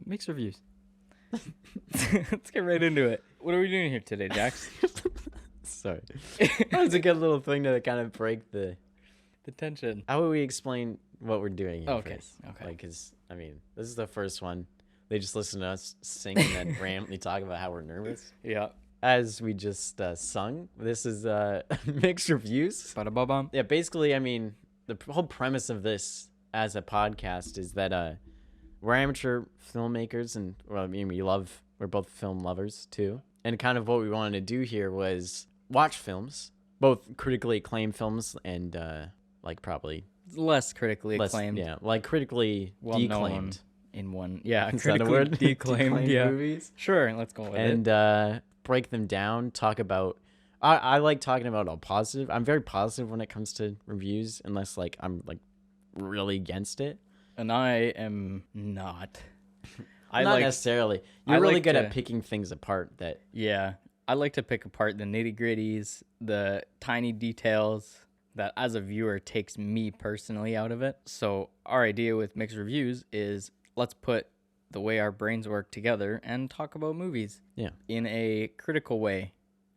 Mixed reviews. Let's get right into it. What are we doing here today, Jax? Sorry. That was a good little thing to kind of break the tension. How would we explain what we're doing here first? Okay. Like, because, I mean, this is the first one. They just listen to us sing and then randomly talk about how we're nervous. Yeah. As we just sung, this is mixed reviews. Ba-da-ba-bum. Yeah, basically, I mean, the whole premise of this as a podcast is that we're amateur filmmakers, and well, I mean, we're both film lovers too. And kind of what we wanted to do here was watch films, both critically acclaimed films and like probably Less critically acclaimed. Yeah, like critically declaimed. In one, yeah, Is that a critically word? declaimed, yeah. Movies. Sure, let's go with it. And break them down, talk about. I like talking about all positive. I'm very positive when it comes to reviews, unless like I'm like really against it. And I am not. Not necessarily. You're really good at picking things apart. Yeah, I like to pick apart the nitty gritties, the tiny details that as a viewer takes me personally out of it. So our idea with mixed reviews is let's put the way our brains work together and talk about movies in a critical way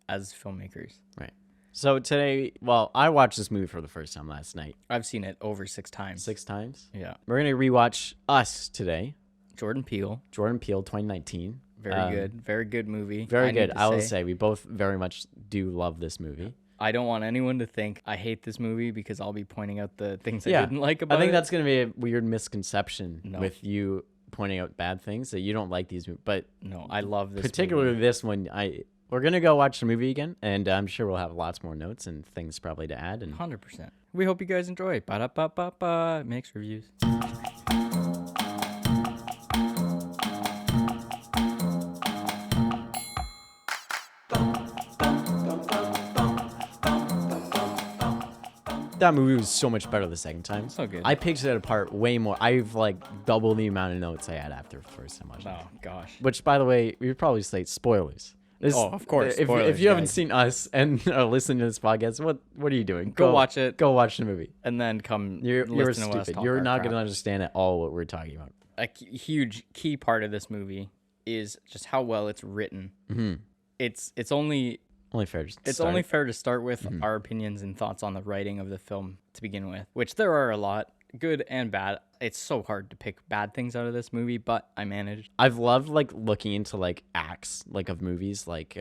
as filmmakers. Right. So today, well, I watched this movie for the first time last night. I've seen it over 6 times. 6 times? Yeah. We're going to rewatch Us today. Jordan Peele, 2019. Very good. Very good movie. Very good. I will say we both very much do love this movie. I don't want anyone to think I hate this movie because I'll be pointing out the things I didn't like about it. I think that's going to be a weird misconception with you pointing out bad things that you don't like these movies. But no, I love this particularly movie. This one. We're going to go watch the movie again, and I'm sure we'll have lots more notes and things probably to add. 100%. We hope you guys enjoy. Ba-da-ba-ba-ba. Mixed reviews. That movie was so much better the second time. So good. I picked it apart way more. I've like double the amount of notes I had after the first time watching. Oh gosh. Which, by the way, we would probably say spoilers. Of course. If you haven't seen Us and are listening to this podcast, what are you doing? Go watch it. Go watch the movie. And then come. You're listen to us stupid. talk You're our not crap. going to understand at all what we're talking about. A huge key part of this movie is just how well it's written. Mm-hmm. It's only fair. It's only fair to start with our opinions and thoughts on the writing of the film to begin with, which there are a lot, good and bad. It's so hard to pick bad things out of this movie, but I managed. I've loved like looking into like acts like of movies, like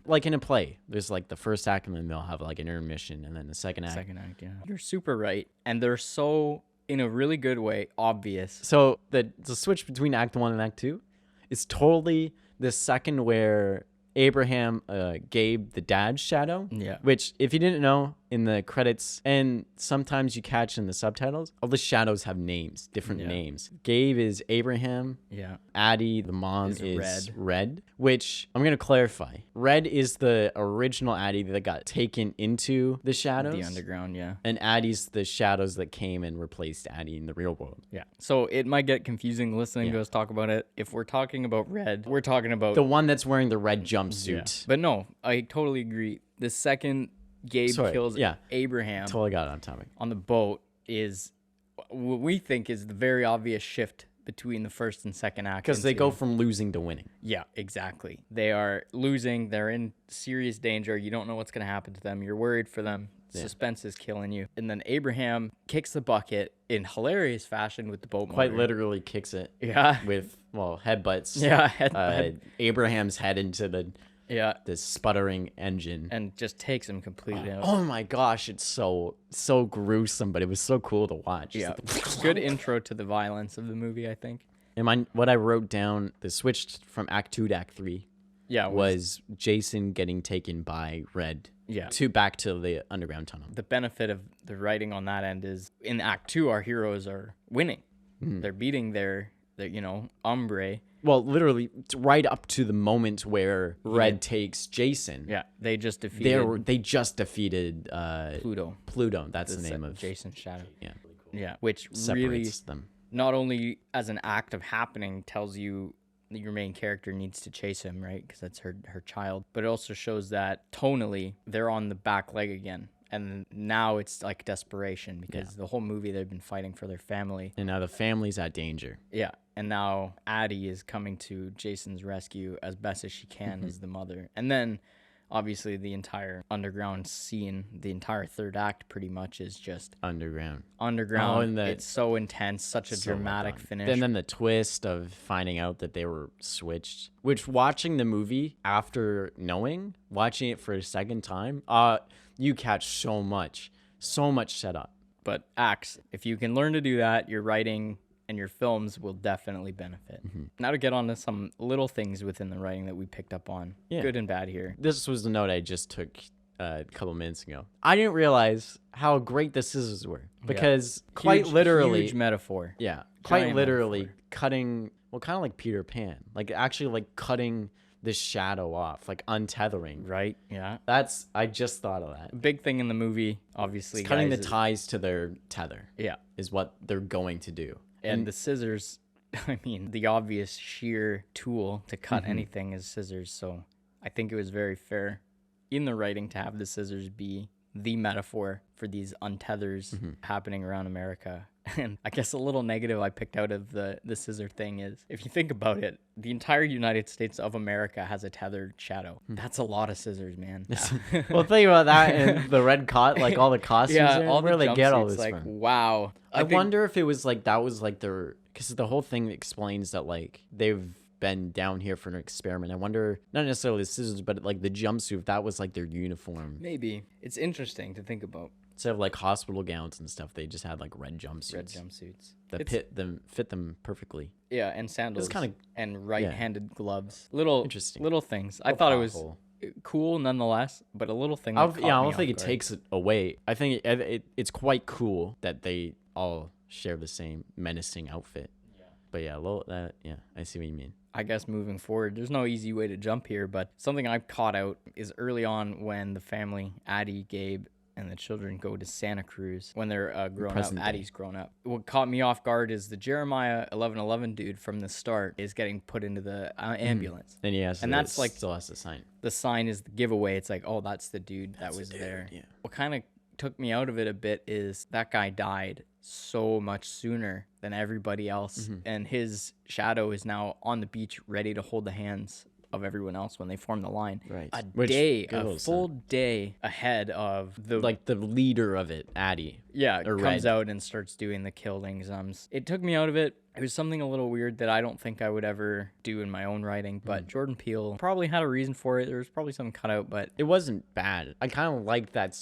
like in a play. There's like the first act, and then they'll have like an intermission, and then the second act. Yeah. You're super right, and they're so in a really good way obvious. So the switch between Act 1 and Act 2 is totally the second where Abraham gave the dad's shadow. Yeah. Which, if you didn't know, in the credits and sometimes you catch in the subtitles, all the shadows have names, different names. Gabe is Abraham. Yeah. Addie, the mom, is Red. Which I'm gonna clarify. Red is the original Addie that got taken into the shadows. The underground, yeah. And Addie's the shadows that came and replaced Addie in the real world. Yeah. So it might get confusing listening to us talk about it. If we're talking about Red, we're talking about the one that's wearing the red jumpsuit. Yeah. But no, I totally agree. The second Gabe kills Abraham totally got it on topic. On the boat is what we think is the very obvious shift between the first and second act. Because they go from losing to winning. Yeah, exactly. They are losing. They're in serious danger. You don't know what's going to happen to them. You're worried for them. Suspense is killing you. And then Abraham kicks the bucket in hilarious fashion with the boat Quite motor. literally kicks it. Yeah. With, headbutts. Yeah, headbutt. Abraham's head into the sputtering engine. And just takes him completely out. Oh my gosh, it's so gruesome, but it was so cool to watch. Yeah. Good intro to the violence of the movie, I think. And what I wrote down, the switch from Act 2 to Act 3 was Jason getting taken by Red back to the underground tunnel. The benefit of the writing on that end is in Act 2, our heroes are winning. Mm-hmm. They're beating their Umbre. Well, literally, right up to the moment where Red takes Jason. Yeah, they just defeated. They just defeated Pluto. Pluto. That's the name of Jason's shadow. Yeah. Yeah, which really separates them. not only as an act of happening tells you that your main character needs to chase him, right? Because that's her child. But it also shows that tonally they're on the back leg again. And now it's like desperation because the whole movie they've been fighting for their family. And now the family's at danger. Yeah. And now Addie is coming to Jason's rescue as best as she can as the mother. And then obviously the entire underground scene, the entire third act pretty much is just Underground. underground. It's so intense, such a So well dramatic done. finish. And then the twist of finding out that they were switched, which watching the movie after knowing, watching it for a second time, you catch so much setup. But acts, if you can learn to do that, your writing and your films will definitely benefit. Now to get on to some little things within the writing that we picked up on, good and bad here. This was the note I just took a couple minutes ago. I didn't realize how great the scissors were because quite literally, huge metaphor. Yeah, quite Giant literally metaphor. cutting. Well, kind of like Peter Pan, like actually like cutting the shadow off, like untethering. Right? Yeah. I just thought of that. Big thing in the movie, obviously, Cutting guys, the ties to their tether. Yeah. Is what they're going to do. And the scissors, I mean, the obvious sheer tool to cut anything is scissors. So I think it was very fair in the writing to have the scissors be the metaphor for these untethers happening around America. And I guess a little negative I picked out of the scissor thing is, if you think about it, the entire United States of America has a tethered shadow. That's a lot of scissors, man. Well, think about that and the red like all the costumes. all where the they get all jumpsuits, this like, from? wow. I wonder if it was like that was like their, because the whole thing explains that like they've been down here for an experiment. I wonder, not necessarily the scissors, but like the jumpsuit, if that was like their uniform. Maybe. It's interesting to think about. Instead of like hospital gowns and stuff, they just had like red jumpsuits. Red jumpsuits. That fit them perfectly. Yeah, and sandals. It's kind of and right-handed gloves. Little interesting. Little things. I thought it was cool nonetheless, but a little thing. I don't think it takes it away. I think it's quite cool that they all share the same menacing outfit. Yeah. But yeah, I see what you mean. I guess moving forward, there's no easy way to jump here, but something I've caught out is early on when the family, Addie, Gabe, and the children go to Santa Cruz when they're grown up. Addie's grown up. What caught me off guard is the Jeremiah 1111 dude from the start is getting put into the ambulance. And that's like still has to sign. The sign is the giveaway. It's like, oh, that's the dude that was there. Yeah. What kind of took me out of it a bit is that guy died so much sooner than everybody else, and his shadow is now on the beach ready to hold the hands of everyone else when they form the line. Right. A full day ahead of the leader of it, Addie. Yeah, or comes Red. out and starts doing the killings. It took me out of it. It was something a little weird that I don't think I would ever do in my own writing, but Jordan Peele probably had a reason for it. There was probably something cut out, but It wasn't bad. I kind of liked that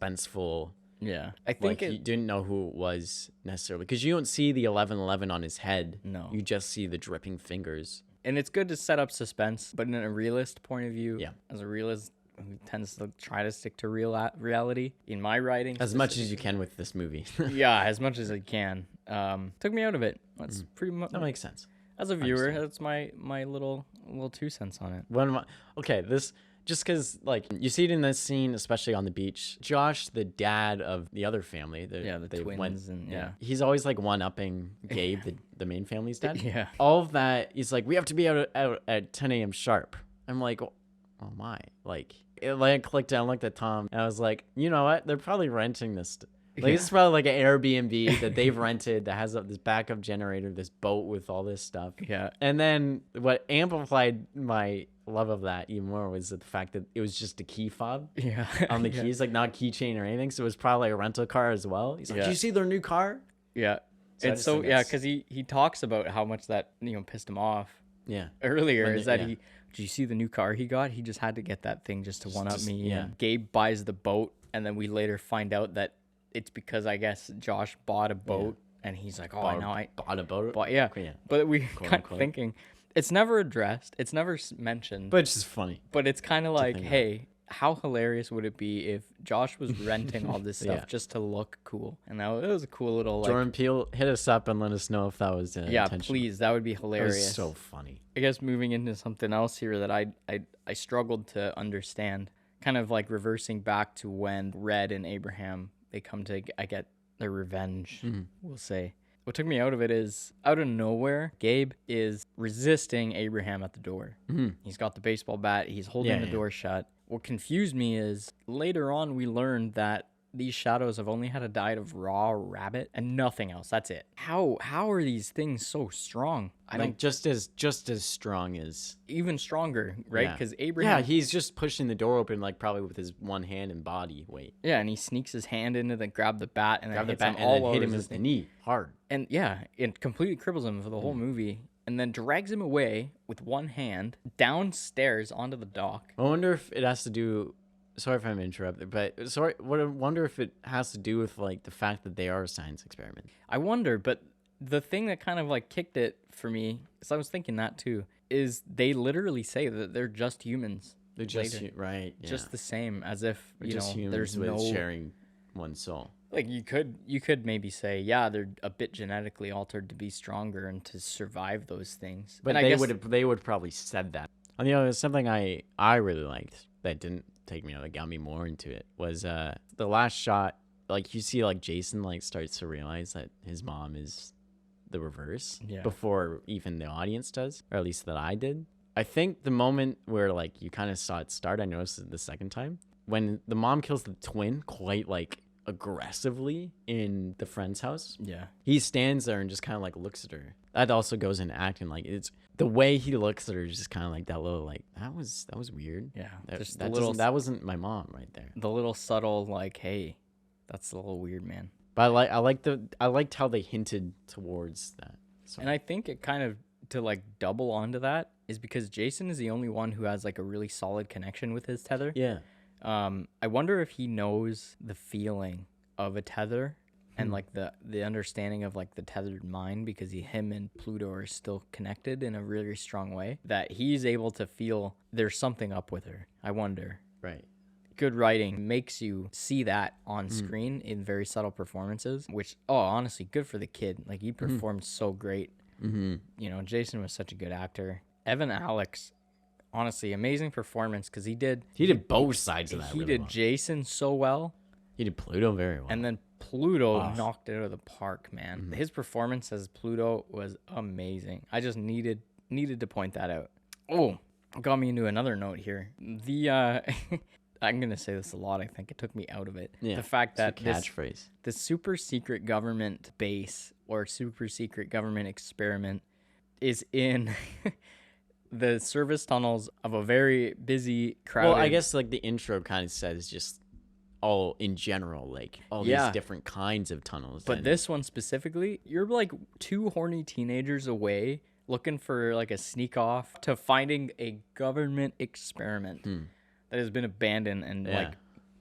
suspenseful. yeah, I think Like you didn't know who it was necessarily, because you don't see the 1111 on his head. No. You just see the dripping fingers. and it's good to set up suspense, but in a realist point of view, Yeah. as a realist who tends to try to stick to reality in my writing, As much as you can with this movie. yeah, as much as I can. Took me out of it. That's pretty much That makes sense. as a viewer. That's my little 2 cents on it. This just because like you see it in this scene, especially on the beach. Josh, the dad of the other family, The twins and yeah. he's always like one upping Gabe, the main family's dad. Yeah. All of that, he's like, we have to be out at 10 a.m. sharp. I'm like, oh my, like it like clicked down, looked at Tom, and I was like, you know what? They're probably renting this. Like this is probably like an Airbnb that they've rented that has this backup generator, this boat with all this stuff. Yeah. And then what amplified my love of that even more was the fact that it was just a key fob Yeah. on the keys, like not keychain or anything. So it was probably a rental car as well. He's like, Yeah. "Do you see their new car?" Yeah. So I And just so think yeah, that's- because he talks about how much that pissed him off Yeah. earlier. When Is they- that yeah. did you see the new car he got? He just had to get that thing just to one up just- me. yeah. And Gabe buys the boat, and then we later find out that it's because I guess Josh bought a boat, and he's like, oh, now I bought a boat. bought yeah. Yeah. But we kind of unquote. thinking it's never addressed, it's never mentioned, But it's just funny. but it's kind of like, think of. hey, how hilarious would it be if Josh was renting all this stuff Yeah. just to look cool? And that it was a cool little like, Jordan Peele, hit us up and let us know if that was yeah, intentional. please, that would be That hilarious. was so funny. I guess moving into something else here that I struggled to understand, kind of like reversing back to when Red and Abraham they come to their revenge, we'll say. What took me out of it is, out of nowhere, Gabe is resisting Abraham at the door. He's got the baseball bat. He's holding the door shut. What confused me is later on we learned that these shadows have only had a diet of raw rabbit and nothing else. That's it. How are these things so strong? I Like don't just as strong as even stronger, right? Yeah. Because Abraham, he's just pushing the door open like probably with his one hand and body weight. and he sneaks his hand into the grab the bat and then Grab the hits bat him and all then while hit him with resisting. the knee hard. And it completely cripples him for the whole movie, and then drags him away with one hand downstairs onto the dock. I wonder if it has to do. Sorry if I'm interrupting, but sorry. What I wonder if it has to do with like the fact that they are a science experiment. I wonder, but the thing that kind of like kicked it for me, because I was thinking that too, is they literally say that they're just humans. They're just later. right, yeah. Just the same, as if They're just humans there's with no sharing one soul. like you could maybe say, yeah, they're a bit genetically altered to be stronger and to survive those things. But and they would probably said that. On the other, something I really liked that didn't take me out, that got me more into it, was the last shot. Like you see, like Jason like starts to realize that his mom is the reverse before even the audience does, or at least that I did. I think the moment where like you kind of saw it start, I noticed it the second time when the mom kills the twin quite like aggressively in the friend's house. Yeah. He stands there and just kind of like looks at her. That also goes into acting. Like it's the way he looks at her is just kind of like that little like that was weird. Yeah. That wasn't my mom right there. The little subtle like, hey, that's a little weird, man. But I liked how they hinted towards that. So. And I think it kind of, to like double onto that, is because Jason is the only one who has like a really solid connection with his tether. Yeah. I wonder if he knows the feeling of a tether and like the understanding of like the tethered mind, because him and Pluto are still connected in a really strong way, that he's able to feel there's something up with her. I wonder. Right. Good writing makes you see that on screen in very subtle performances, which, honestly, good for the kid. Like, he performed so great. Jason was such a good actor. Evan Alex, honestly, amazing performance, because he did both sides of that. He really did well. Jason so well. He did Pluto very well. And then Pluto knocked it out of the park, man. His performance as Pluto was amazing. I just needed to point that out. Oh, got me into another note here. I'm going to say this a lot, I think. It took me out of it. Yeah, The fact that catchphrase. the super secret government base or super secret government experiment is in the service tunnels of a very busy, crowded... Well, I guess like the intro kind of says just all in general, like all these different kinds of tunnels. But this one specifically, you're like two horny teenagers away looking for like a sneak off to finding a government experiment that has been abandoned, and like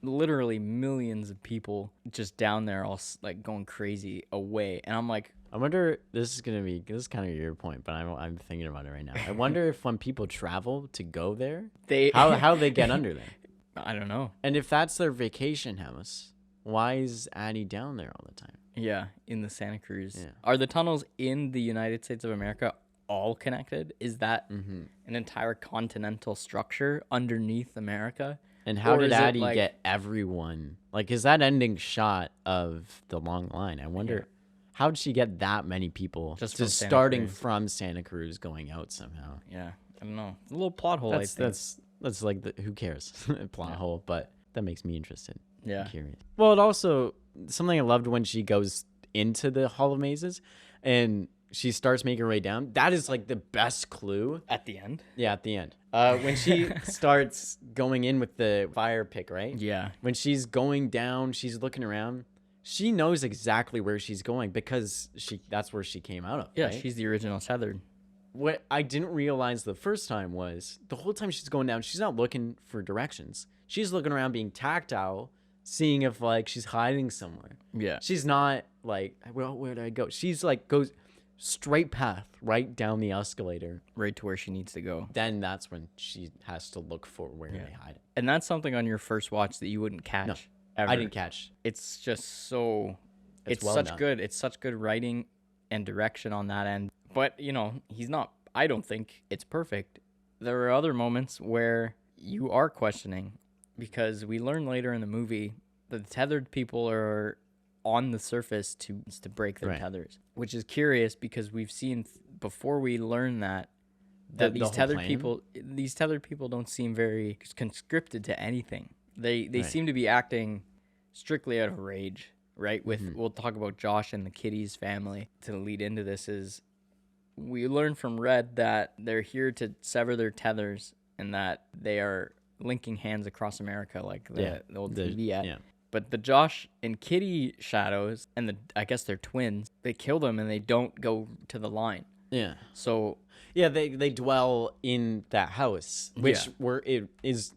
literally millions of people just down there all like going crazy away. And I'm like, I wonder, this is kind of your point, but I'm thinking about it right now. I wonder if when people travel to go there, how they get under there. I don't know. And if that's their vacation house, why is Addie down there all the time? Yeah, in the Santa Cruz. Yeah. Are the tunnels in the United States of America all connected? Is that an entire continental structure underneath America? And how Or did is it Addie like- get everyone? Like, is that ending shot of the long line? I wonder, how did she get that many people Just from Santa starting Cruz. from Santa Cruz going out somehow? Yeah, I don't know. It's a little plot hole, I think. That's like who cares plot hole, but that makes me interested. Yeah. I'm curious. Well, it also something I loved when she goes into the Hall of Mazes and she starts making her way down. That is like the best clue. At the end? Yeah, at the end. When she starts going in with the fire pick, right? Yeah. When she's going down, she's looking around. She knows exactly where she's going because that's where she came out of. Yeah, right? she's the original tethered. What I didn't realize the first time was the whole time she's going down, she's not looking for directions. She's looking around being tactile, seeing if like she's hiding somewhere. Yeah. She's not like, well, where did I go? She's like goes straight path right down the escalator. Right to where she needs to go. Then that's when she has to look for where they hide it. And that's something on your first watch that you wouldn't catch. No, ever. I didn't catch. It's just so... It's well such done. good. It's such good writing and direction on that end. But, he's not... I don't think it's perfect. There are other moments where you are questioning, because we learn later in the movie that the tethered people are on the surface to break their Right. tethers, which is curious because we've seen before we learn that The whole plan? these tethered people don't seem very conscripted to anything. They Right. seem to be acting strictly out of rage, right? With Mm-hmm. we'll talk about Josh and the Kitty's family to lead into this is we learn from Red that they're here to sever their tethers and that they are linking hands across America like the old TV ad. Yeah. But the Josh and Kitty shadows and I guess they're twins, they kill them and they don't go to the line. Yeah. So Yeah, they dwell in that house, which Yeah. where it is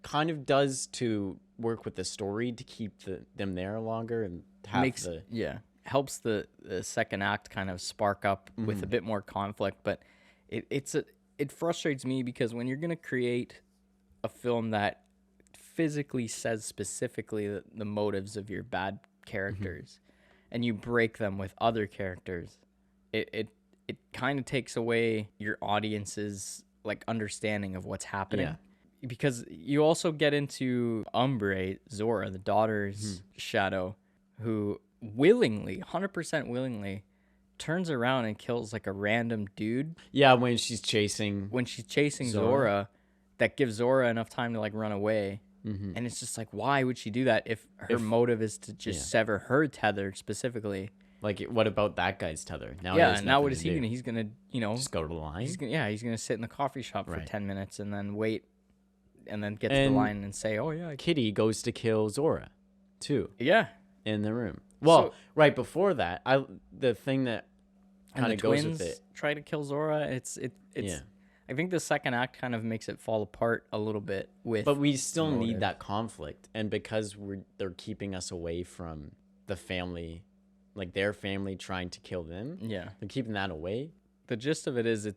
kind of does to work with the story to keep them there longer and have helps the second act kind of spark up with a bit more conflict. But it frustrates me because when you're gonna create a film that physically says specifically the motives of your bad characters and you break them with other characters, it kind of takes away your audience's like understanding of what's happening. Yeah. Because you also get into Umbre, Zora, the daughter's shadow, who willingly, 100% willingly, turns around and kills like a random dude Yeah, when she's chasing when she's chasing Zora. Zora. That gives Zora enough time to like run away. And it's just like, why would she do that if her motive is to just sever her tether specifically? like what about that guy's tether? Now Now what is he gonna? He's gonna, just go to the line? he's gonna sit in the coffee shop for Right. 10 minutes and then wait, and then get to the line and say, oh yeah, Kitty goes to kill Zora too yeah. in the room. Well, So- right before that, the thing that And kind the of goes twins with it. try to kill Zora. It's Yeah. I think the second act kind of makes it fall apart a little bit with. But we still motive. need that conflict, and because they're keeping us away from the family, like their family trying to kill them. Yeah. They're keeping that away. The gist of it is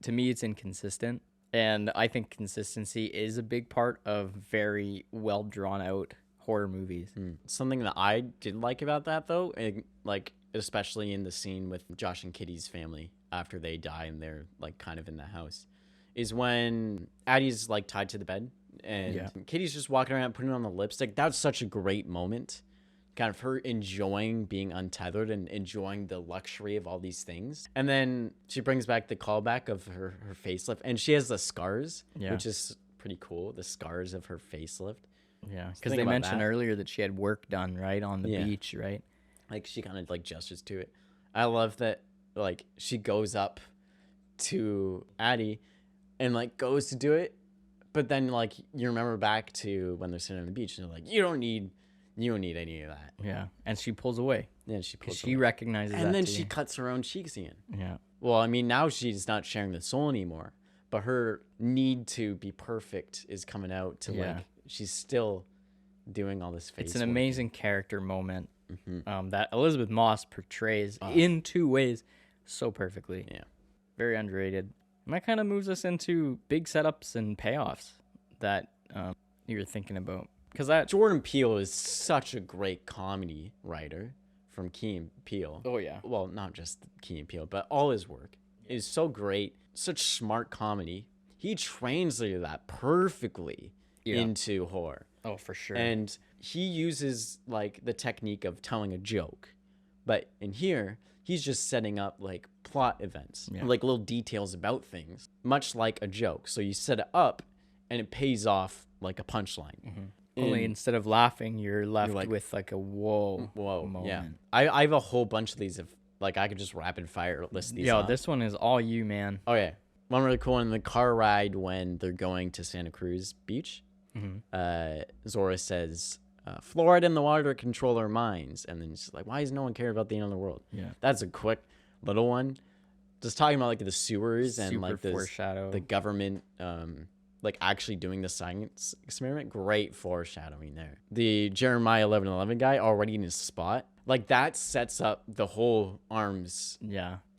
to me it's inconsistent, and I think consistency is a big part of very well drawn out horror movies. Something that I did like about that though, and like especially in the scene with Josh and Kitty's family after they die and they're like kind of in the house, is when Addie's like tied to the bed and Kitty's just walking around putting on the lipstick. That's such a great moment. Kind of her enjoying being untethered and enjoying the luxury of all these things. And then she brings back the callback of her facelift, and she has the scars, which is pretty cool. The scars of her facelift. Yeah, because think they about mentioned that. earlier that she had work done right on the beach, right? Like she kind of like gestures to it. I love that. Like she goes up to Addie and like goes to do it, but then like you remember back to when they're sitting on the beach and they're like, you don't need any of that. Yeah, and she pulls away. Yeah, she pulls She away. recognizes that. And then too. she cuts her own cheeks again. Yeah. Well, I mean, now she's not sharing the soul anymore, but her need to be perfect is coming out to like she's still doing all this face. It's an work. amazing character moment that Elizabeth Moss portrays in two ways so perfectly. Yeah. Very underrated. And that kind of moves us into big setups and payoffs that you're thinking about. Because that. Jordan Peele is such a great comedy writer from Key and Peele. Oh, yeah. Well, not just Key and Peele, but all his work is so great. Such smart comedy. He translated that perfectly into horror. Oh, for sure. And he uses like the technique of telling a joke. But in here, he's just setting up like plot events, like little details about things, much like a joke. So you set it up and it pays off like a punchline. Only instead of laughing, you're left with like a whoa moment. Yeah. I have a whole bunch of these. If like I could just rapid fire list these. Yo, off. this one is all you, man. Oh yeah, one really cool one in the car ride when they're going to Santa Cruz Beach. Zora says, "Fluoride in the water to control our minds," and then she's like, "Why does no one care about the end of the world?" Yeah. That's a quick little one. Just talking about like the sewers and Super like foreshadow. the government like actually doing the science experiment. Great foreshadowing there. The Jeremiah 11:11 guy already in his spot. Like that sets up the whole arms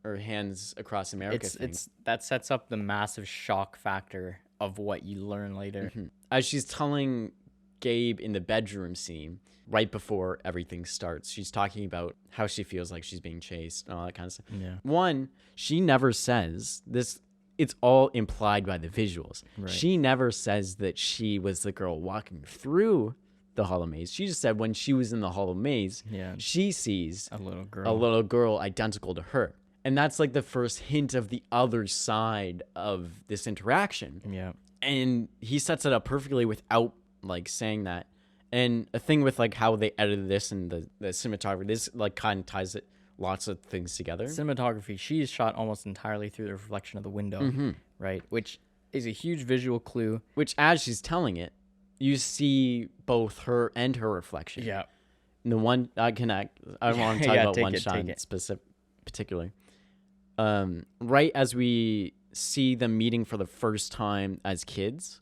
or hands across America thing. That sets up the massive shock factor of what you learn later. As she's telling Gabe in the bedroom scene right before everything starts, she's talking about how she feels like she's being chased and all that kind of stuff. Yeah. One, she never says this. It's all implied by the visuals. Right. She never says that she was the girl walking through the hollow maze. She just said when she was in the hollow maze, Yeah. she sees A little girl. a little girl identical to her. And that's like the first hint of the other side of this interaction. Yeah. And he sets it up perfectly without like saying that. And a thing with like how they edited this and the cinematography, this like kind of ties it lots of things together. Cinematography, she is shot almost entirely through the reflection of the window, Mm-hmm. right? Which is a huge visual clue. Which as she's telling it, you see both her and her reflection. Yeah. And the one I don't want to talk Yeah, about take one it, shot take in it. particularly. Right as we see them meeting for the first time as kids,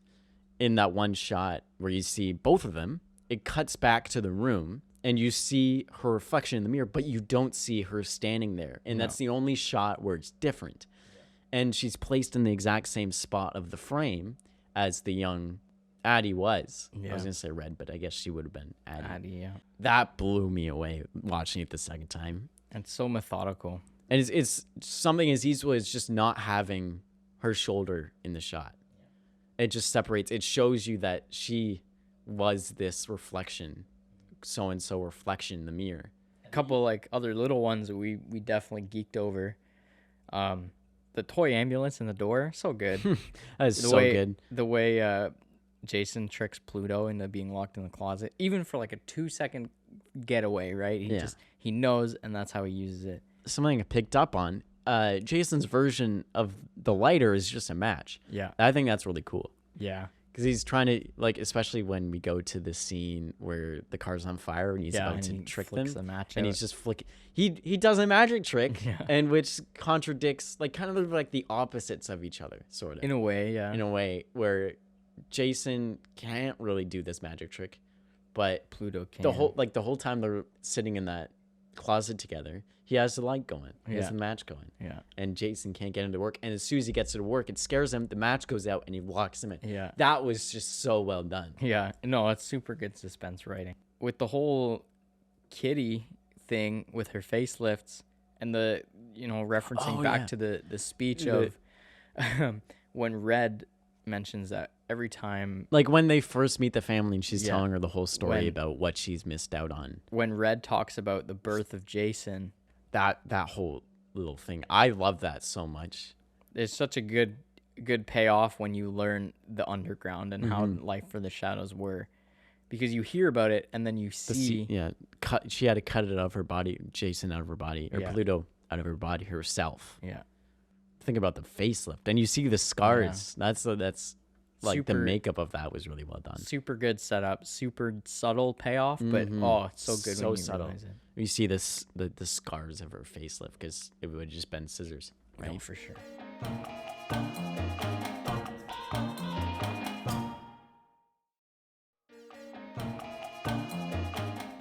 in that one shot where you see both of them, it cuts back to the room and you see her reflection in the mirror, but you don't see her standing there. And that's the only shot where it's different. And she's placed in the exact same spot of the frame as the young Addie was. Yeah. I was going to say Red, but I guess she would have been Addie. Yeah. That blew me away watching it the second time. And so methodical. And it's something as easy as just not having her shoulder in the shot. It just separates. It shows you that she was this reflection, so-and-so reflection in the mirror. A couple like other little ones that we definitely geeked over. The toy ambulance in the door, so good. That is so good. The way Jason tricks Pluto into being locked in the closet, even for like a 2-second getaway, right? He knows, and that's how he uses it. Something I picked up on. Jason's version of the lighter is just a match. Yeah. I think that's really cool. Yeah. Because he's trying to, like, especially when we go to the scene where the car's on fire and he's about to trick them. The match and out. he's just flicking. He does a magic trick, Yeah. and which contradicts, like, kind of like the opposites of each other, sort of. In a way, yeah. In a way where Jason can't really do this magic trick, but Pluto can. the whole time they're sitting in that closet together, he has the light going. He has the match going. Yeah. And Jason can't get into work. And as soon as he gets to work, it scares him. The match goes out and he locks him in. Yeah. That was just so well done. Yeah. No, it's super good suspense writing. With the whole Kitty thing with her facelifts and the, referencing back to the speech of when Red mentions that every time. Like when they first meet the family and she's Yeah. telling her the whole story about what she's missed out on. When Red talks about the birth of Jason. That whole little thing. I love that so much. It's such a good payoff when you learn the underground and how life for the shadows were, because you hear about it and then you see. She had to cut it out of her body, Jason out of her body, or Pluto out of her body herself. Yeah. Think about the facelift, and you see the scars. Yeah. That's like the makeup of that was really well done. Super good setup, super subtle payoff, but it's so good so when you subtle. realize it. You see the scars of her facelift because it would have just been scissors, right? No, for sure.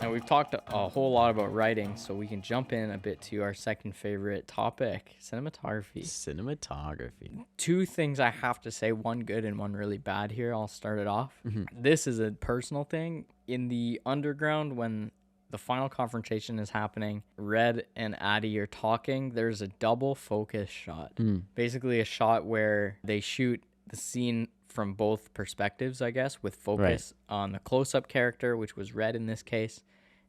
Now we've talked a whole lot about writing, so we can jump in a bit to our second favorite topic, cinematography. Cinematography. Two things I have to say, one good and one really bad here. I'll start it off. This is a personal thing. In the underground, when the final confrontation is happening, Red and Addie are talking, there's a double focus shot. Basically a shot where they shoot the scene from both perspectives, I guess, with focus on the close-up character, which was Red in this case,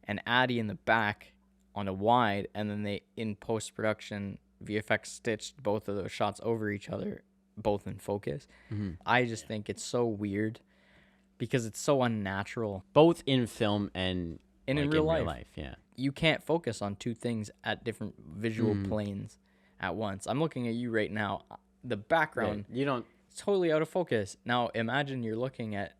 and Addie in the back on a wide, and then they, in post-production, VFX stitched both of those shots over each other, both in focus. I just think it's so weird because it's so unnatural. Both in film and in like real life. Yeah. You can't focus on two things at different visual planes at once. I'm looking at you right now. The background, You don't. it's totally out of focus. Now, imagine you're looking at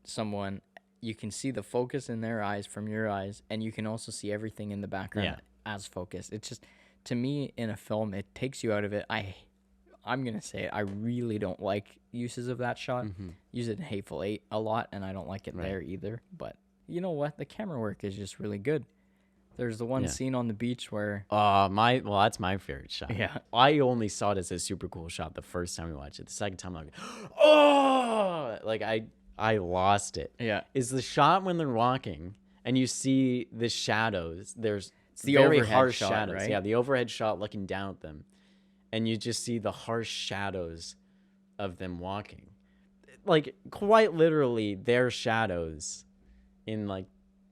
someone. You can see the focus in their eyes from your eyes, and you can also see everything in the background as focus. It's just, to me, in a film, it takes you out of it. I'm going to say it. I really don't like uses of that shot. Use it in Hateful Eight a lot, and I don't like it there either. But you know what? The camera work is just really good. There's the one scene on the beach where... that's my favorite shot. Yeah. I only saw it as a super cool shot the first time we watched it. The second time, I'm like, oh! Like, I lost it. Yeah. Is the shot when they're walking and you see the shadows. There's the very overhead harsh shot, shadows. right? Yeah, the overhead shot looking down at them. And you just see the harsh shadows of them walking. Like, quite literally, their shadows in like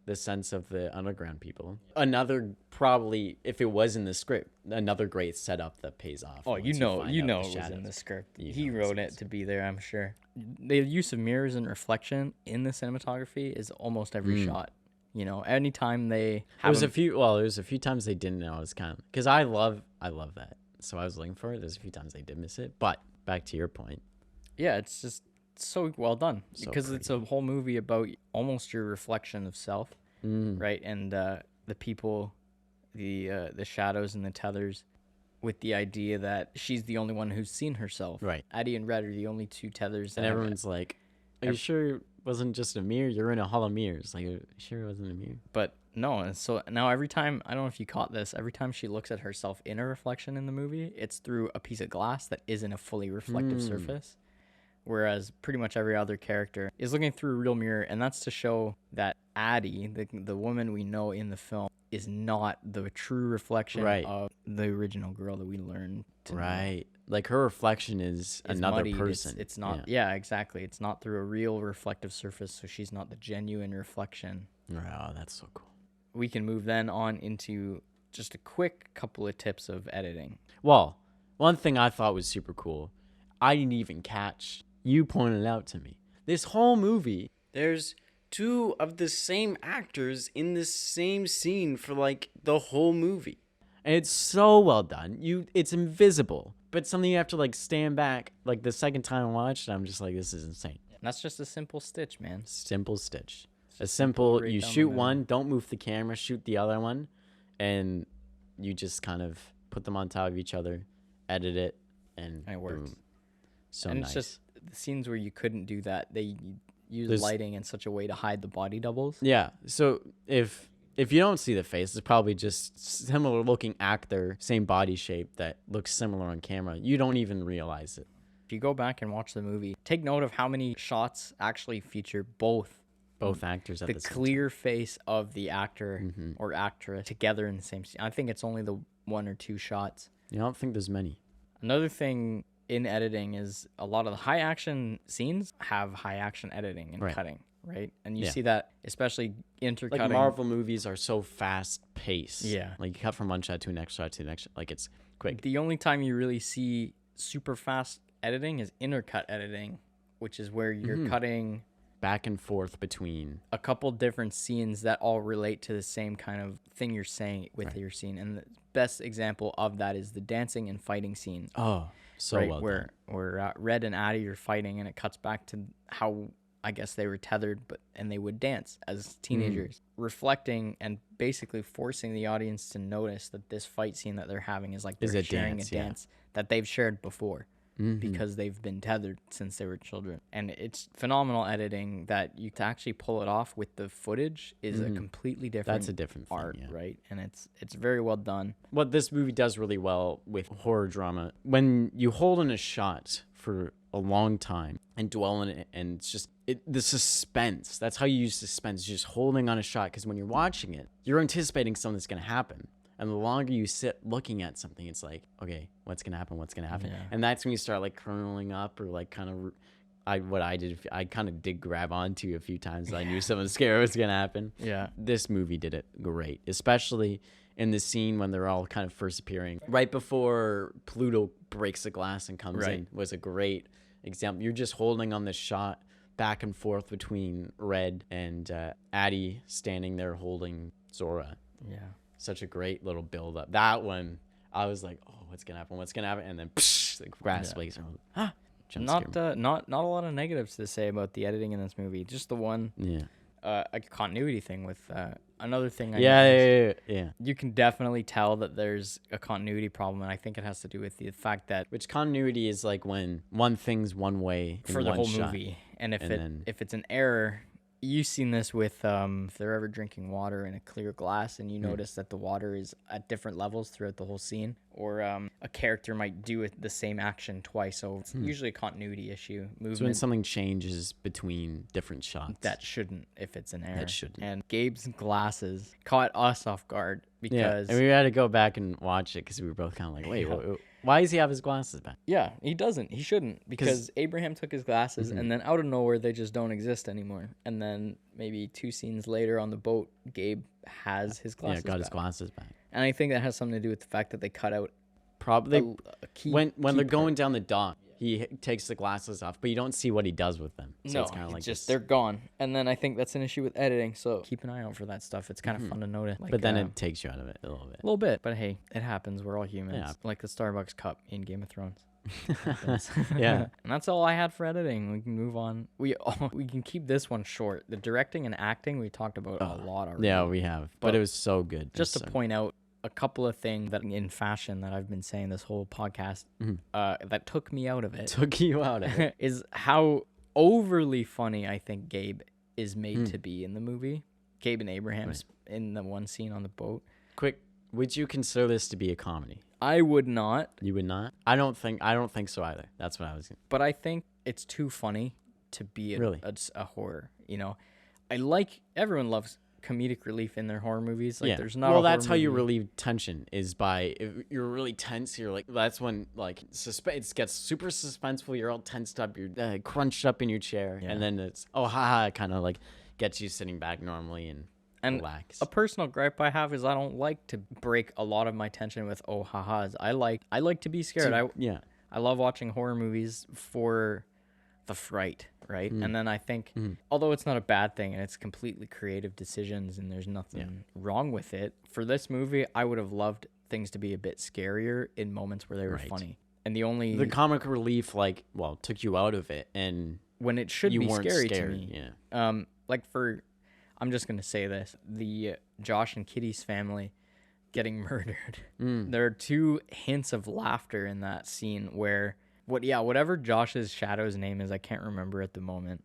the sense of the underground people. Another probably, if it was in the script, another great setup that pays off. Oh, once find out the it was in shadows. the script. You He know wrote it's it to be there, I'm sure. The use of mirrors and reflection in the cinematography is almost every shot. You know, anytime they There have was a few. Well, there was a few times they didn't know. I was kind of because I love that. So I was looking for it. There's a few times they did miss it. But back to your point. yeah, it's just so well done So because it's a whole movie about almost your reflection of self, right? And the people, the shadows and the tethers, with the idea that she's the only one who's seen herself. Right. Addie and Red are the only two tethers. And everyone's like, "Are you sure it wasn't just a mirror? You're in a hall of mirrors. Like, are you sure it wasn't a mirror?" But no, and so now every time, I don't know if you caught this, every time she looks at herself in a reflection in the movie, it's through a piece of glass that isn't a fully reflective surface. Whereas pretty much every other character is looking through a real mirror, and that's to show that Addie, the woman we know in the film, is not the true reflection of the original girl that we learn to know. Like her reflection is another muddied. person. It's not. Yeah, exactly. It's not through a real reflective surface, so she's not the genuine reflection. Oh, that's so cool. We can move then on into just a quick couple of tips of editing. Well, one thing I thought was super cool, I didn't even catch. You pointed it out to me. This whole movie, there's two of the same actors in the same scene for like the whole movie. And it's so well done. It's invisible, but something you have to like stand back. Like the second time I watched it, I'm just like, this is insane. And that's just a simple stitch, man. Simple stitch. A simple, you shoot one, don't move the camera, shoot the other one, and you just kind of put them on top of each other, edit it, and it works. Boom. So and nice. It's just the scenes where you couldn't do that. They use lighting in such a way to hide the body doubles. Yeah. So if you don't see the face, it's probably just similar looking actor, same body shape that looks similar on camera. You don't even realize it. If you go back and watch the movie, take note of how many shots actually feature both actors at the same clear face of the actor or actress together in the same scene. I think it's only the one or two shots. I don't think there's many. Another thing in editing is a lot of the high action scenes have high action editing and cutting, right? And you see that especially intercutting. Like Marvel movies are so fast paced. Yeah. Like you cut from one shot to the next shot to the next shot. Like it's quick. The only time you really see super fast editing is intercut editing, which is where you're cutting back and forth between a couple different scenes that all relate to the same kind of thing you're saying with your scene. And the best example of that is the dancing and fighting scene. Oh, so well done. Where Red and Addie are fighting, and it cuts back to how I guess they were tethered, and they would dance as teenagers, reflecting and basically forcing the audience to notice that this fight scene that they're having is like they're sharing a dance that they've shared before. Because they've been tethered since they were children. And it's phenomenal editing that you to actually pull it off with the footage is a completely different That's a different art, thing, right? And it's very well done. What this movie does really well with horror drama, when you hold in a shot for a long time and dwell in it, and it's just the suspense. That's how you use suspense, just holding on a shot, because when you're watching it, you're anticipating something's going to happen. And the longer you sit looking at something, it's like, okay, what's going to happen? What's going to happen? Yeah. And that's when you start like curling up or like kind of, I kind of did grab onto a few times. I knew something scary was going to happen. Yeah. This movie did it great, especially in the scene when they're all kind of first appearing. Right before Pluto breaks the glass and comes in was a great example. You're just holding on this shot back and forth between Red and Addie standing there holding Zora. Yeah. Such a great little build up. That one, I was like, "Oh, what's gonna happen? What's gonna happen?" And then, the grass breaks. Not a lot of negatives to say about the editing in this movie. Just the one, a continuity thing with another thing. Yeah. You can definitely tell that there's a continuity problem, and I think it has to do with the fact that which continuity is like when one thing's one way for the whole movie, and if it's an error. You've seen this with if they're ever drinking water in a clear glass and you notice that the water is at different levels throughout the whole scene, or a character might do the same action twice over. It's usually a continuity issue, So when movement something changes between different shots. that shouldn't, if it's an error. That shouldn't. And Gabe's glasses caught us off guard Yeah, because and we had to go back and watch it because we were both kind of like, wait, why does he have his glasses back? yeah, he doesn't. He shouldn't, because Abraham took his glasses and then out of nowhere they just don't exist anymore. And then maybe 2 scenes later on the boat, Gabe has his glasses Yeah, got his back. glasses back. And I think that has something to do with the fact that they cut out Probably a key when key they're part. going down the dock, he takes the glasses off, but you don't see what he does with them. So No, it's kind of like just this. they're gone. And then I think that's an issue with editing. So keep an eye out for that stuff. It's kind of fun to notice. Like, But then it takes you out of it a little bit. a little bit. But hey, it happens. We're all humans. Yeah. Like the Starbucks cup in Game of Thrones. Yeah. And that's all I had for editing. We can move on. We can keep this one short. The directing and acting we talked about a lot already. Yeah, we have. But it was so good. Just to so point out a couple of things that in fashion that I've been saying this whole podcast that took me out of it took you out of it. is how overly funny I think Gabe is made to be in the movie. Gabe and Abraham in the one scene on the boat. Quick, would you consider this to be a comedy? I would not, You would not? I don't think so either. That's what I was. but I think it's too funny to be Really? a horror. You know, everyone loves comedic relief in their horror movies. Like, Yeah. there's not. Well, a horror that's how you movie- relieve tension is by if you're really tense. You're like that's when like it gets super suspenseful. You're all tensed up. You're crunched up in your chair, and then it's kind of like gets you sitting back normally and relax. A personal gripe I have is I don't like to break a lot of my tension with ha-has. I like to be scared. I love watching horror movies for the fright, right? And then I think, although it's not a bad thing and it's completely creative decisions and there's nothing wrong with it, for this movie, I would have loved things to be a bit scarier in moments where they were funny. And the comic relief took you out of it, and when it should you be weren't scary scared. to me. Yeah. I'm just going to say this. The Josh and Kitty's family getting murdered. There are 2 hints of laughter in that scene where whatever Josh's shadow's name is, I can't remember at the moment.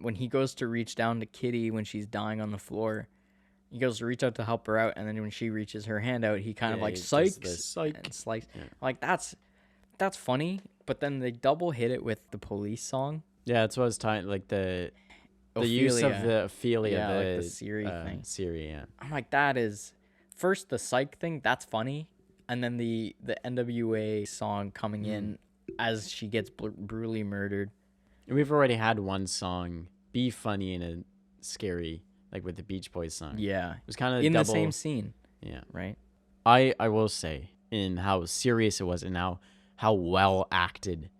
When he goes to reach down to Kitty when she's dying on the floor, he goes to reach out to help her out, and then when she reaches her hand out, he kind of like psychs and slice. Yeah. Like that's funny, but then they double hit it with the Police song. Yeah, that's what I was talking. Like the use of the Ophelia, like the Siri thing. Siri, yeah. I'm like, that is first the psych thing. That's funny, and then the NWA song coming in as she gets brutally murdered. We've already had one song be funny in a scary, like with the Beach Boys song. Yeah, It was kind of in double, the same scene. Yeah. Right. I will say in how serious it was and how well acted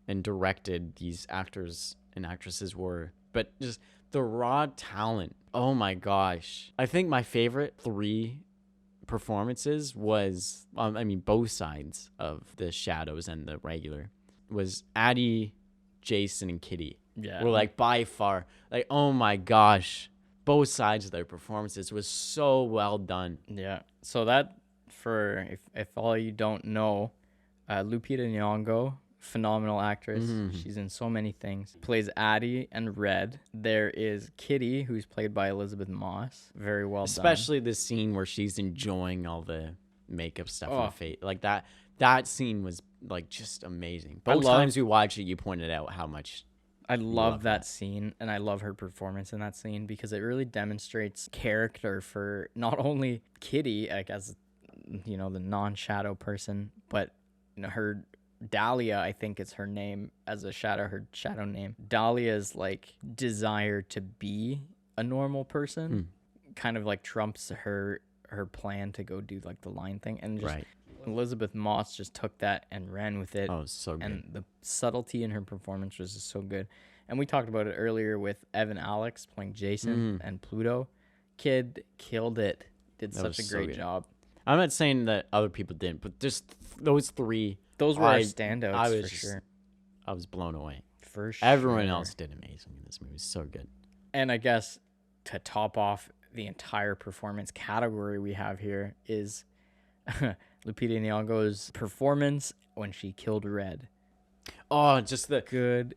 and directed these actors and actresses were. But just the raw talent. Oh my gosh. I think my favorite 3 performances was, both sides of the shadows and the regular, was Addie, Jason, and Kitty. Yeah. Were like by far, like, oh my gosh. Both sides of their performances was so well done. Yeah. So that, for if all you don't know, Lupita Nyong'o, phenomenal actress. She's in so many things. Plays Addie and Red. There is Kitty, who's played by Elizabeth Moss. Very well done. Especially the scene where she's enjoying all the makeup stuff on her face. Like that scene was like just amazing. Both times we watched it, you pointed out how much I love that scene, and I love her performance in that scene because it really demonstrates character for not only Kitty, like as the non-shadow person, but her Dahlia, I think is her name as a shadow, her shadow name. Dahlia's like desire to be a normal person kind of like trumps her plan to go do like the line thing, and just Elizabeth Moss just took that and ran with it. Oh, so good. And the subtlety in her performance was just so good. And we talked about it earlier with Evan Alex playing Jason and Pluto. Kid killed it. Did such a great job. I'm not saying that other people didn't, but just those 3. Those were our standouts for sure. I was blown away. For sure. Everyone else did amazing in this movie. It was so good. And I guess to top off the entire performance category we have here is Lupita Nyong'o's performance when she killed Red. Oh, just God.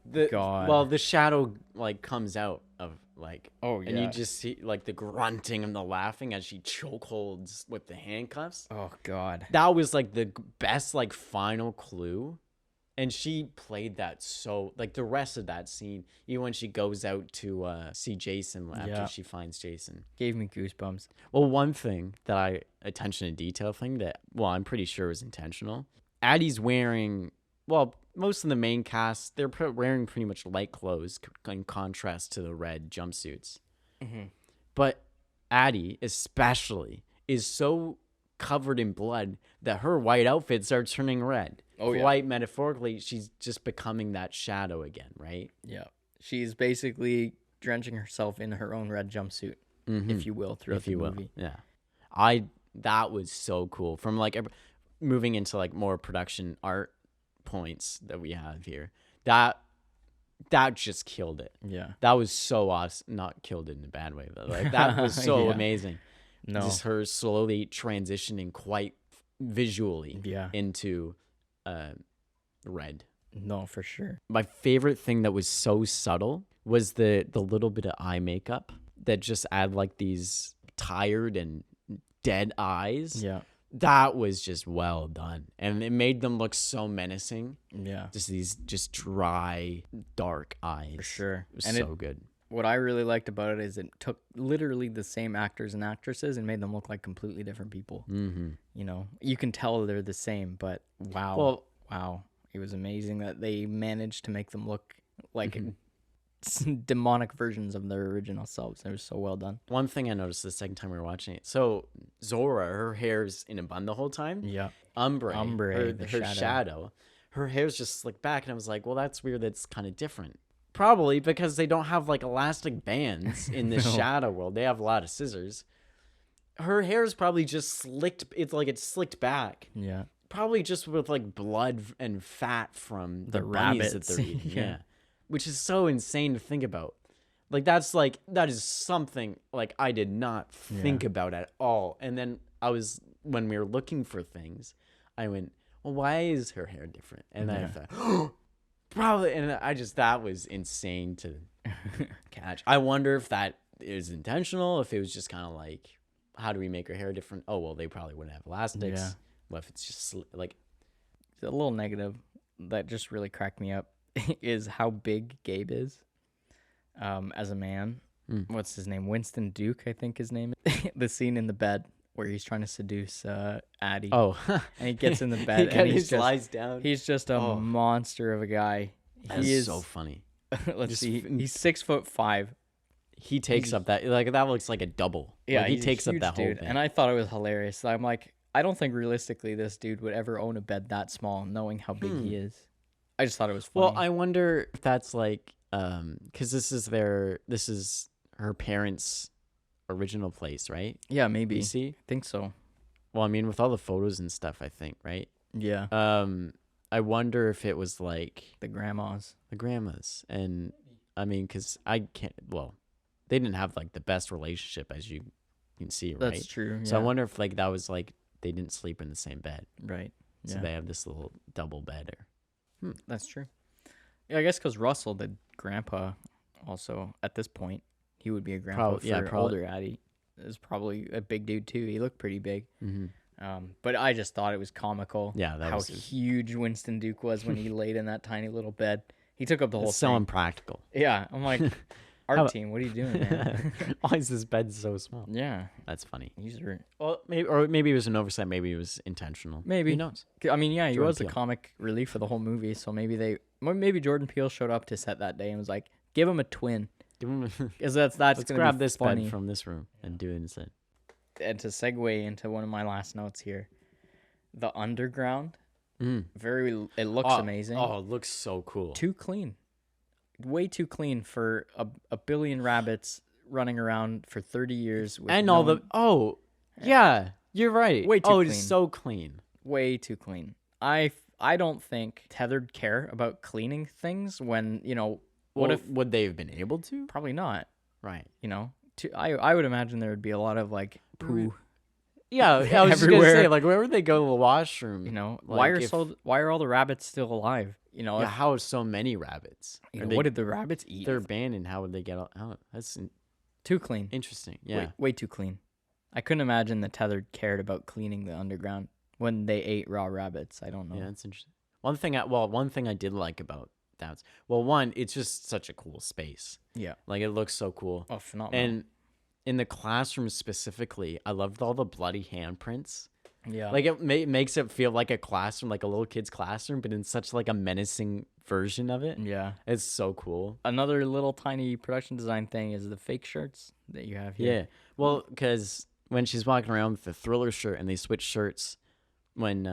Well, the shadow like comes out of Like, Oh, and you yeah. just see like the grunting and the laughing as she chokeholds with the handcuffs. Oh, God. That was like the best like final clue. And she played that so like the rest of that scene, even when she goes out to see Jason after Yeah. she finds Jason. Gave me goosebumps. Well, one thing that attention to detail thing that, well, I'm pretty sure was intentional. Addie's wearing, well, most of the main cast, they're wearing pretty much light clothes in contrast to the red jumpsuits. Mm-hmm. But Addie, especially, is so covered in blood that her white outfit starts turning red. Oh, yeah. Quite metaphorically, she's just becoming that shadow again, right? Yeah. She's basically drenching herself in her own red jumpsuit, if you will, throughout the movie. Yeah. That was so cool. From like moving into like more production art points that we have here. That just killed it. Yeah. That was so awesome. Not killed it in a bad way, but like that was so Yeah. amazing. No. Just her slowly transitioning quite visually Yeah. into red. No, for sure. My favorite thing that was so subtle was the little bit of eye makeup that just add like these tired and dead eyes. Yeah. That was just well done. And it made them look so menacing. Yeah. Just these dry, dark eyes. For sure. It was And so good. What I really liked about it is it took literally the same actors and actresses and made them look like completely different people. Mm-hmm. You know, you can tell they're the same, but wow. It was amazing that they managed to make them look like demonic versions of their original selves. It was so well done. One thing I noticed the second time we were watching it. So Zora, her hair's in a bun the whole time. Yeah. Umbre, the her shadow, her hair's just slicked back, and I was like, well, that's weird. That's kind of different. Probably because they don't have like elastic bands in this shadow world. They have a lot of scissors. Her hair's probably just slicked. It's slicked back. Yeah. Probably just with like blood and fat from the bunnies that they're eating. Yeah. Which is so insane to think about. Like that is something like I did not think about at all. And then when we were looking for things, I went, well, why is her hair different? And then I thought, oh, probably. And that was insane to catch. I wonder if that is intentional, if it was just kind of like, how do we make her hair different? Oh, well, they probably wouldn't have elastics. Yeah. What if it's just like a little negative that just really cracked me up is how big Gabe is as a man. What's his name? Winston Duke, I think his name is. The scene in the bed where he's trying to seduce Addie. Oh. And he gets in the bed and he lies down. He's just a monster of a guy. He is so funny. Let's see. He's 6'5". He takes up that that looks like a double. Yeah, like, he takes up that whole dude. thing. And I thought it was hilarious. I'm like, I don't think realistically this dude would ever own a bed that small, knowing how big he is. I just thought it was funny. Well, I wonder if that's like, because this is her parents' original place, right? Yeah, maybe. You see? I think so. Well, I mean, with all the photos and stuff, I think, right? Yeah. I wonder if it was like The grandmas. And I mean, because they didn't have like the best relationship as you can see, right? That's true. So I wonder if like that was like they didn't sleep in the same bed. Right. Yeah. So they have this little double bed. That's true. Yeah, I guess because Russell, the grandpa, also at this point, he would be a grandpa for older Addie. Is probably a big dude too. He looked pretty big. Mm-hmm. But I just thought it was comical. Yeah, how huge Winston Duke was when he laid in that tiny little bed. He took up the whole thing. So impractical. Yeah, I'm like, art team, what are you doing, man? Why is this bed so small? Yeah, that's funny. Well, maybe it was an oversight. Maybe it was intentional. Maybe. Who knows? I mean, yeah, he Jordan was Peele. the comic relief for the whole movie. So maybe Jordan Peele showed up to set that day and was like, give him a twin. Give him. Because that's Let's gonna grab be this funny. bed from this room and do it instead. And to segue into one of my last notes here, the underground. It looks amazing. Oh, it looks so cool. Too clean. Way too clean for a billion rabbits running around for 30 years. With And yeah, you're right. Way too clean. It is so clean. Way too clean. I don't think tethered care about cleaning things when, Would they have been able to? Probably not. Right. I would imagine there would be a lot of like poo Yeah, I was just gonna everywhere. say, like, wherever they go to the washroom, You know, like, why are all the rabbits still alive? You know, yeah, if how are so many rabbits? you Are know, they what did the rabbits eat? they're abandoned? How would they get out? Oh, that's Too clean. interesting. Yeah, Way too clean. I couldn't imagine the tethered cared about cleaning the underground when they ate raw rabbits. I don't know. yeah, that's interesting. One thing I did like about that was, well, one, it's just such a cool space. Yeah. Like, it looks so cool. Oh, phenomenal. And in the classroom specifically, I loved all the bloody handprints. Yeah. Like, it makes it feel like a classroom, like a little kid's classroom, but in such like a menacing version of it. Yeah. It's so cool. Another little tiny production design thing is the fake shirts that you have here. Yeah. Well, because when she's walking around with the Thriller shirt and they switch shirts, when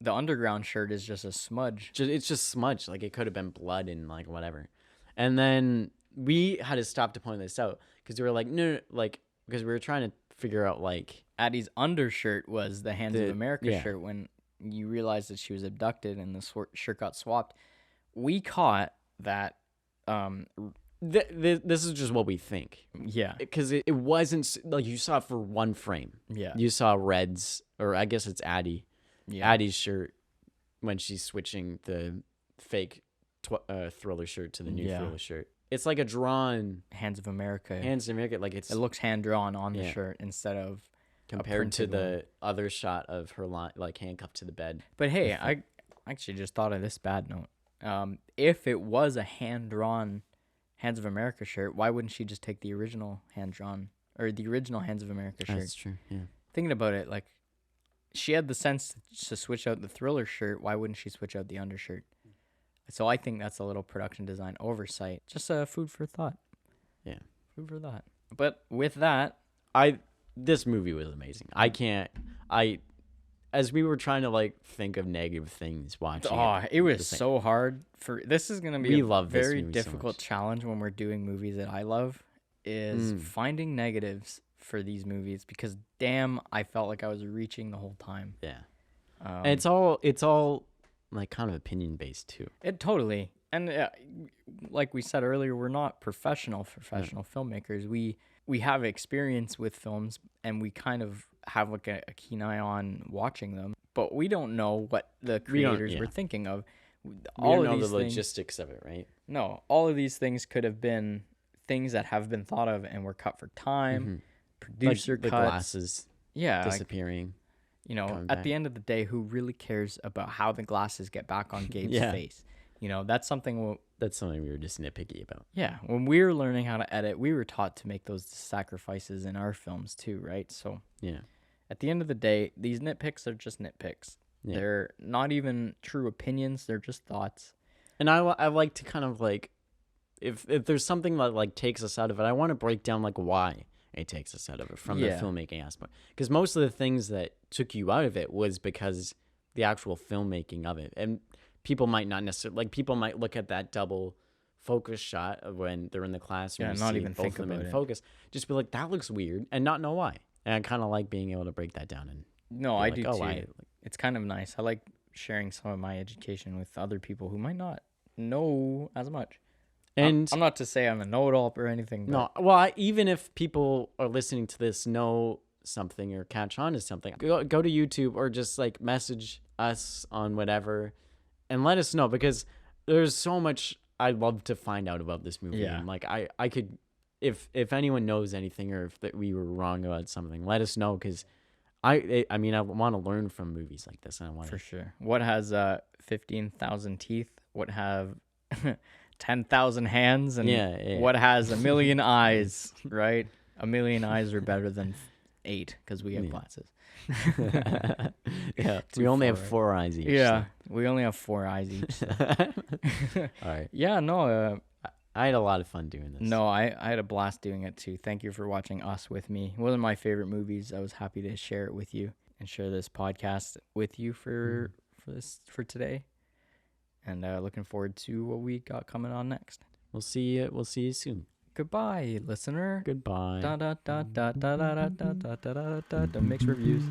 The underground shirt is just a smudge. it's just smudged, like it could have been blood and like whatever. And then we had to stop to point this out because we were like, no, like, because we were trying to figure out like Addie's undershirt was the Hands of America yeah. shirt when you realized that she was abducted and the shirt got swapped. We caught that. This is just what we think. Yeah. Because it wasn't like you saw it for one frame. Yeah. You saw Red's, or I guess it's Addie. Yeah. Addie's shirt when she's switching the fake Thriller shirt to the new Thriller shirt. It's like a drawn Hands of America. Hands of America. Like It looks hand drawn on the shirt instead of compared to printed the other shot of her like handcuffed to the bed. But hey, I actually just thought of this bad note. If it was a hand drawn Hands of America shirt, why wouldn't she just take the original hand drawn or the original Hands of America shirt? That's true. Yeah. Thinking about it, like she had the sense to switch out the Thriller shirt. Why wouldn't she switch out the undershirt? So I think that's a little production design oversight. Just food for thought. Yeah. Food for thought. But with that, this movie was amazing. As we were trying to like think of negative things watching it was so hard. This is gonna be a very difficult challenge when we're doing movies that I love, is finding negatives for these movies because damn, I felt like I was reaching the whole time. Yeah. And it's all like kind of opinion based too. It totally. And like we said earlier, we're not professional filmmakers. We have experience with films and we kind of have like a keen eye on watching them, but we don't know what the creators were thinking of. We don't know the logistics of it, right? No, all of these things could have been things that have been thought of and were cut for time, producer like the cuts. glasses disappearing. At the end of the day, who really cares about how the glasses get back on Gabe's face? That's something we were just nitpicky about. Yeah, when we were learning how to edit, we were taught to make those sacrifices in our films too, right? So yeah, at the end of the day, these nitpicks are just nitpicks. Yeah. They're not even true opinions; they're just thoughts. And I like to kind of like, if there's something that like takes us out of it, I want to break down like why it takes us out of it from the filmmaking aspect. Because most of the things that took you out of it was because the actual filmmaking of it. And people might not necessarily, like, people might look at that double focus shot of when they're in the classroom. Yeah, not even think about it. Focus. Just be like, that looks weird, and not know why. And I kind of like being able to break that down. And no, I do too. It's kind of nice. I like sharing some of my education with other people who might not know as much. And I'm not to say I'm a know-it-all or anything. No, well, even if people are listening to this know something or catch on to something, go to YouTube or just like message us on whatever and let us know, because there's so much I'd love to find out about this movie. Yeah. And like I could, if anyone knows anything or if we were wrong about something, let us know, because I want to learn from movies like this. And I want for sure. What has 15,000 teeth? What have 10,000 hands? And what has 1,000,000 eyes? Right? 1,000,000 eyes are better than 8 because we have glasses. Yeah, we only have 4 eyes each. Yeah, so. We only have 4 eyes each. So. All right. Yeah, no. I had a lot of fun doing this. No, I had a blast doing it too. Thank you for watching Us with me. One of my favorite movies. I was happy to share it with you and share this podcast with you for today. And looking forward to what we got coming on next. We'll see you soon. Goodbye, listener. Goodbye. Da da da da da da da da da da da da. Mixed reviews.